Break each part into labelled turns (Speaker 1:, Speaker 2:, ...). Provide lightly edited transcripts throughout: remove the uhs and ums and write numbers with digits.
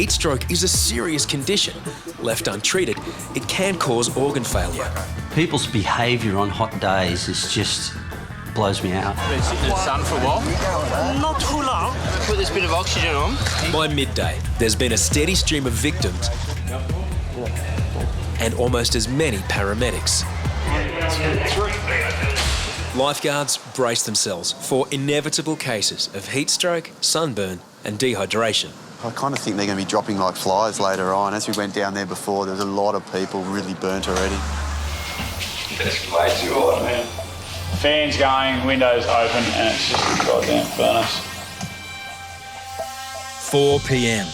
Speaker 1: Heat stroke is a serious condition. Left untreated, it can cause organ failure.
Speaker 2: People's behaviour on hot days is just blows me out.
Speaker 3: Been sitting in the sun for a while?
Speaker 4: Not too long.
Speaker 3: Put this bit of oxygen on.
Speaker 1: By midday, there's been a steady stream of victims and almost as many paramedics. Lifeguards brace themselves for inevitable cases of heat stroke, sunburn and dehydration.
Speaker 5: I kind of think they're going to be dropping like flies later on. As we went down there before, there was a lot of people really burnt already.
Speaker 6: That's way too hot, man.
Speaker 7: Fans going, windows open, and it's just a goddamn furnace.
Speaker 1: 4 p.m.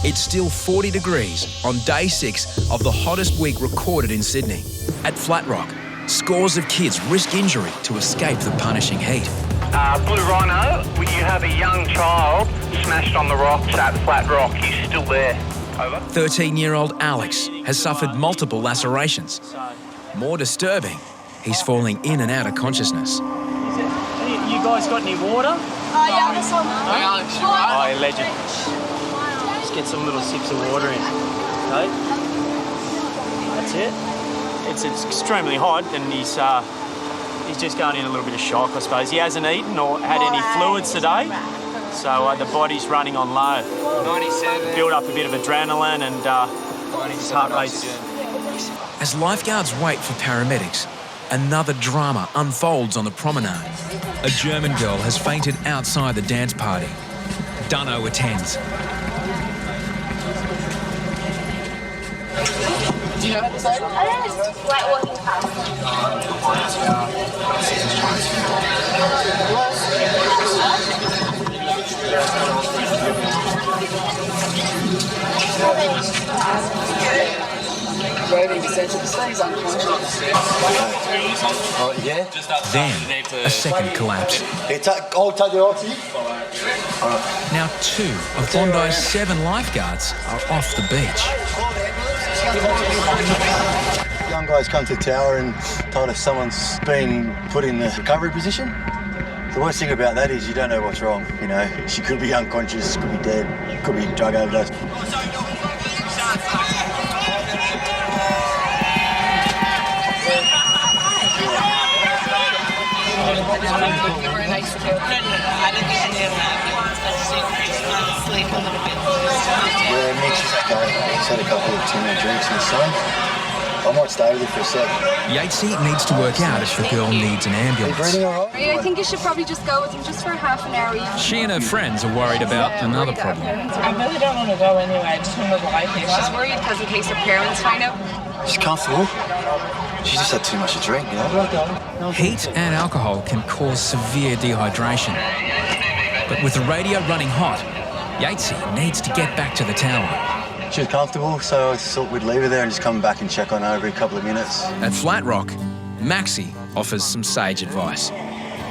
Speaker 1: It's still 40 degrees on day 6 of the hottest week recorded in Sydney. At Flat Rock, scores of kids risk injury to escape the punishing heat.
Speaker 8: Blue Rhino, you have a young child smashed on the rocks at Flat Rock. He's still there. Over.
Speaker 1: 13-year-old Alex has suffered multiple lacerations. More disturbing, he's falling in and out of consciousness.
Speaker 7: You guys got any water?
Speaker 9: Yeah, this one.
Speaker 7: Hey, Alex, you right? Oh, legend. Just get some little sips of water in. Okay? That's it. It's extremely hot, and he's just going in a little bit of shock, I suppose. He hasn't eaten or had any fluids today, so the body's running on low.
Speaker 3: 97.
Speaker 7: Build up a bit of adrenaline and his heart rate's...
Speaker 1: As lifeguards wait for paramedics, another drama unfolds on the promenade. A German girl has fainted outside the dance party. Deano attends.
Speaker 9: Do you know how to say it? I don't know, it's like walking past.
Speaker 1: Then, a second collapse. Now 2 of Bondi's 7 lifeguards are off the beach.
Speaker 5: Young guys come to the tower and told us someone's been put in the recovery position. The worst thing about that is you don't know what's wrong, you know. She could be unconscious, could be dead, could be drug overdose. Yeah, Mitch is okay. He's had a couple of too many drinks in the sun. I might stay with you for a sec.
Speaker 1: Yatesy needs to work out if the girl needs an ambulance.
Speaker 5: Breathing all right?
Speaker 9: I think you should probably just go with him just for half an hour.
Speaker 1: She and her friends are worried about another problem.
Speaker 10: I really don't want to go anyway. I just want to lie here.
Speaker 9: She's worried because in case her parents find out.
Speaker 5: She's comfortable. She just had too much to drink, you know?
Speaker 1: Heat and alcohol can cause severe dehydration. But with the radio running hot, Yatesy needs to get back to the tower.
Speaker 5: She was comfortable, so I thought we'd leave her there and just come back and check on her every couple of minutes.
Speaker 1: At Flat Rock, Maxi offers some sage advice.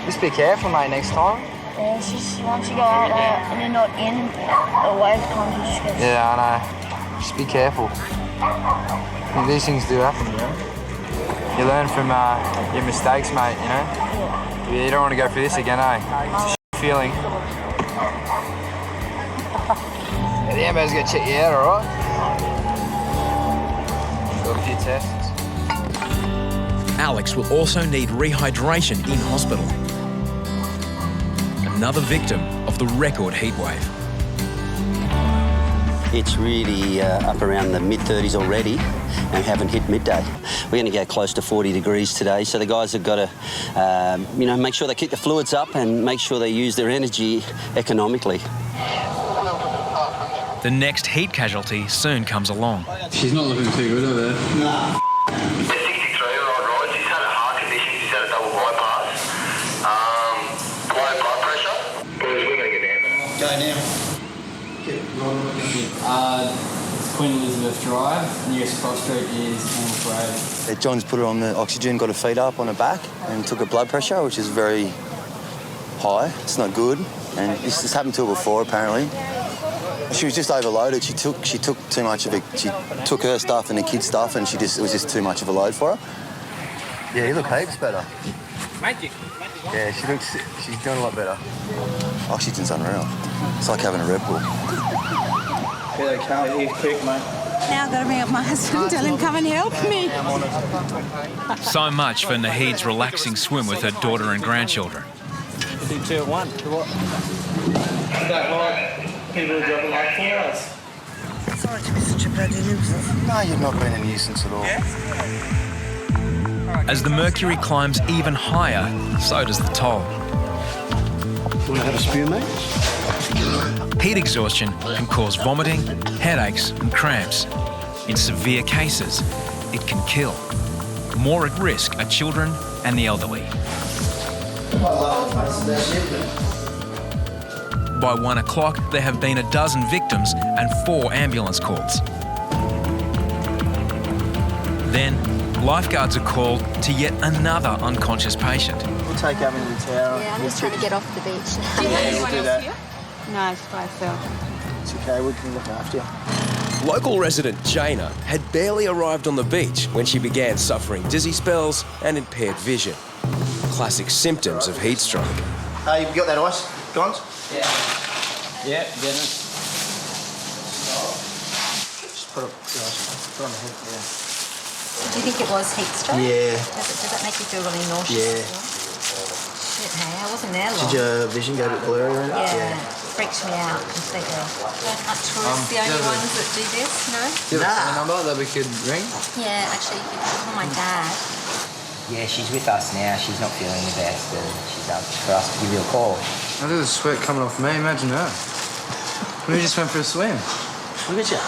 Speaker 3: Just be careful, mate, next time.
Speaker 11: Yeah, it's just once you go out there and you're not in, the wave comes and just gets...
Speaker 3: Yeah, I know. Just be careful. These things do happen, you know? You learn from your mistakes, mate, you know? Yeah. You don't want to go through this again, eh? It's a feeling. Yeah, the ambo's going to check you out, all right? Do a few tests.
Speaker 1: Alex will also need rehydration in hospital. Another victim of the record heatwave.
Speaker 2: It's really up around the mid-30s already and haven't hit midday. We're going to go close to 40 degrees today, so the guys have got to, make sure they keep the fluids up and make sure they use their energy economically.
Speaker 1: The next heat casualty soon comes along.
Speaker 6: She's not looking too good over there.
Speaker 5: Nah.
Speaker 12: 63-year-old Reidy, he's had a heart condition, he's had a double bypass. Low blood pressure. Boys, we're going to get down.
Speaker 3: Queen Elizabeth Drive, nearest cross street is Road.
Speaker 5: John's put her on the oxygen, got her feet up on her back and took her blood pressure, which is very high. It's not good. And this happened to her before, apparently. She was just overloaded. She took too much of it. She took her stuff and the kids' stuff, and it was just too much of a load for her. Yeah, you look heaps better.
Speaker 3: Magic.
Speaker 5: Yeah, she's doing a lot better. Oxygen's unreal. It's like having a Red Bull.
Speaker 13: Yeah, they can't. He's quick, mate.
Speaker 14: Now I've got to ring up my husband, tell him come and help me.
Speaker 1: So much for Nahid's relaxing swim with her daughter and grandchildren.
Speaker 7: Do 2 at 1. To what?
Speaker 13: Don't like people who drop it like 4 hours.
Speaker 14: Sorry to be such a bloody nuisance.
Speaker 5: No, you've not been a nuisance at all.
Speaker 1: As the mercury climbs even higher, so does the toll.
Speaker 5: You want to have a spew, mate?
Speaker 1: Heat exhaustion can cause vomiting, headaches and cramps. In severe cases, it can kill. More at risk are children and the elderly. By 1 o'clock, there have been a dozen victims and 4 ambulance calls. Then, lifeguards are called to yet another unconscious patient.
Speaker 13: We'll take Gavin to the tower.
Speaker 11: Yeah, I'm just trying to get off the beach.
Speaker 13: We'll do that.
Speaker 14: No, it's by itself.
Speaker 13: It's okay, we can look after you.
Speaker 15: Local resident Jana had barely arrived on the beach when she began suffering dizzy spells and impaired vision. Classic symptoms of heat stroke.
Speaker 13: Hey, you got that ice, Gons?
Speaker 7: Yeah. Yeah, getting it.
Speaker 13: Just put it on the head, yeah.
Speaker 11: Do you think it was heat stroke?
Speaker 13: Yeah.
Speaker 11: Does that make you feel really nauseous?
Speaker 13: Yeah.
Speaker 11: Shit, hey, I wasn't there long.
Speaker 13: Did your vision go a bit blurry or anything?
Speaker 11: Yeah. Freaks me out completely. Aren't tourists the only ones that do this? No?
Speaker 3: Do you have a number that we could ring?
Speaker 11: Yeah, actually, you could call my dad.
Speaker 16: Yeah, she's with us now. She's not feeling the best, and she's up for us to give you a call.
Speaker 3: I think there's sweat coming off me. Imagine her. We just went for a swim.
Speaker 13: Look at you.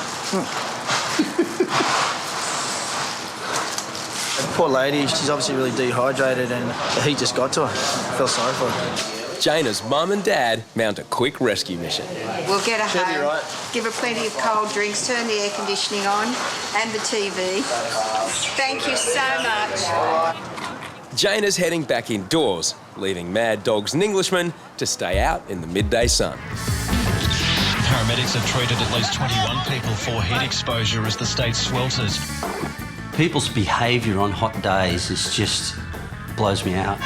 Speaker 13: Poor lady, she's obviously really dehydrated and the heat just got to her. I feel sorry for her.
Speaker 15: Jana's mum and dad mount a quick rescue mission.
Speaker 14: We'll get her
Speaker 13: She'll be
Speaker 14: home,
Speaker 13: right.
Speaker 14: give her plenty of cold drinks, turn the air conditioning on and the TV. Thank you so much.
Speaker 15: Jana's heading back indoors, leaving Mad Dogs and Englishmen to stay out in the midday sun.
Speaker 17: Paramedics have treated at least 21 people for heat exposure as the state swelters.
Speaker 2: People's behaviour on hot days is just blows me out.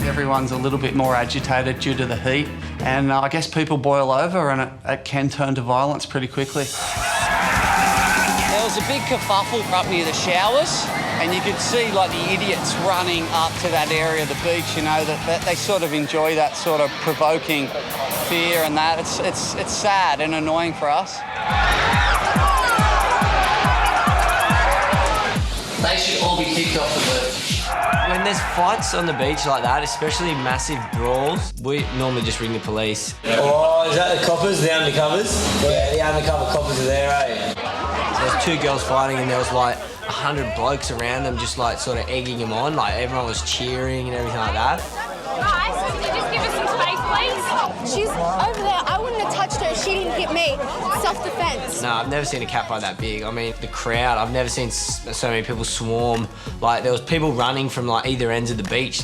Speaker 18: Everyone's a little bit more agitated due to the heat, and I guess people boil over and it can turn to violence pretty quickly.
Speaker 19: There was a big kerfuffle up near the showers, and you could see like the idiots running up to that area of the beach, you know, that they sort of enjoy that sort of provoking fear and that. It's sad and annoying for us.
Speaker 20: They should all be kicked off the beach. When there's fights on the beach like that, especially massive brawls, we normally just ring the police.
Speaker 21: Oh, is that the coppers, the undercovers? Yeah, the undercover coppers are there, eh?
Speaker 20: So there's 2 girls fighting and there was like 100 blokes around them just like sort of egging them on, like everyone was cheering and everything like that.
Speaker 9: Guys, can you just give us some space, please?
Speaker 11: She's over there. I wouldn't have touched her. She didn't hit me. Self-defense.
Speaker 20: No, I've never seen a cat fight that big. I mean, the crowd, I've never seen so many people swarm. Like, there was people running from, like, either ends of the beach.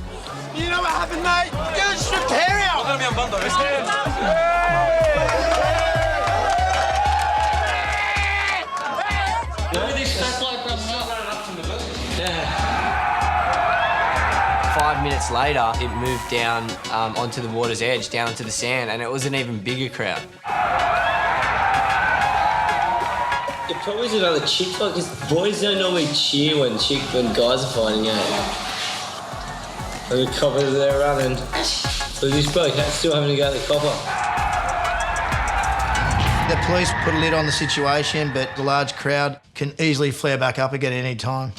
Speaker 21: You know what happened, mate? Get a stripped hair out! I'm gonna be on Bondi Rescue.
Speaker 20: Yeah. 5 minutes later, it moved down onto the water's edge, down onto the sand, and it was an even bigger crowd.
Speaker 21: It probably is another chick fight, because boys don't normally cheer when guys are fighting, eh? And the coppers are there running. So this bloke still having to go to the copper.
Speaker 22: The police put a lid on the situation, but the large crowd can easily flare back up again at any time.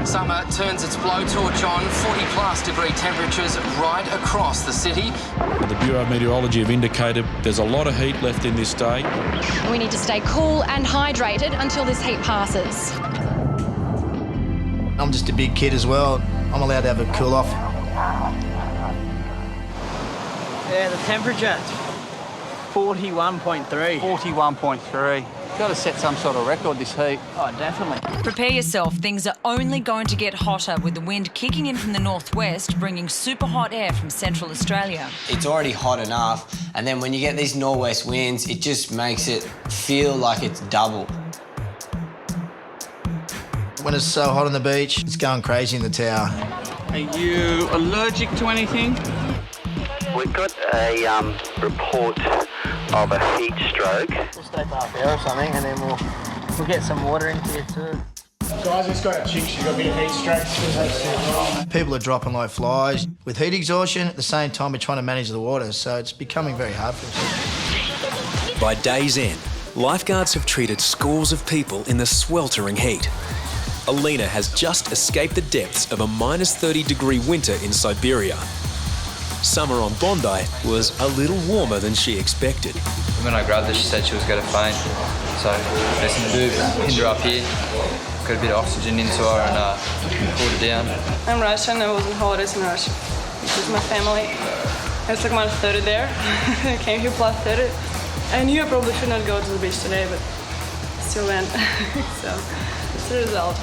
Speaker 23: Summer turns its blowtorch on, 40+ degree temperatures right across the city.
Speaker 24: The Bureau of Meteorology have indicated there's a lot of heat left in this state.
Speaker 25: We need to stay cool and hydrated until this heat passes.
Speaker 22: I'm just a big kid as well. I'm allowed to have a cool off.
Speaker 7: Yeah, the temperature, 41.3.
Speaker 18: 41.3. Got to set some sort of record this heat.
Speaker 7: Oh, definitely.
Speaker 26: Prepare yourself. Things are only going to get hotter with the wind kicking in from the northwest, bringing super hot air from central Australia.
Speaker 20: It's already hot enough, and then when you get these northwest winds, it just makes it feel like it's double.
Speaker 22: When it's so hot on the beach, it's going crazy in the tower.
Speaker 18: Are you allergic to anything?
Speaker 2: We've got a report of a heat stroke.
Speaker 13: We'll stay for half an hour or something, and then we'll get some water into you too.
Speaker 7: Guys, it's got a chick, she's got a bit of heat stroke.
Speaker 22: People are dropping like flies. With heat exhaustion, at the same time, we're trying to manage the water, so it's becoming very hard for us.
Speaker 1: By day's end, lifeguards have treated scores of people in the sweltering heat. Alina has just escaped the depths of a minus 30-degree winter in Siberia. Summer on Bondi was a little warmer than she expected.
Speaker 3: When I grabbed her, she said she was going to faint. So there's some boob, pinned her up here, got a bit of oxygen into her and pulled her down.
Speaker 4: I'm Russian, I was on holidays in Russia. This is my family. It's like minus 30 there. I came here plus 30. I knew I probably should not go to the beach today, but still went. So it's the result.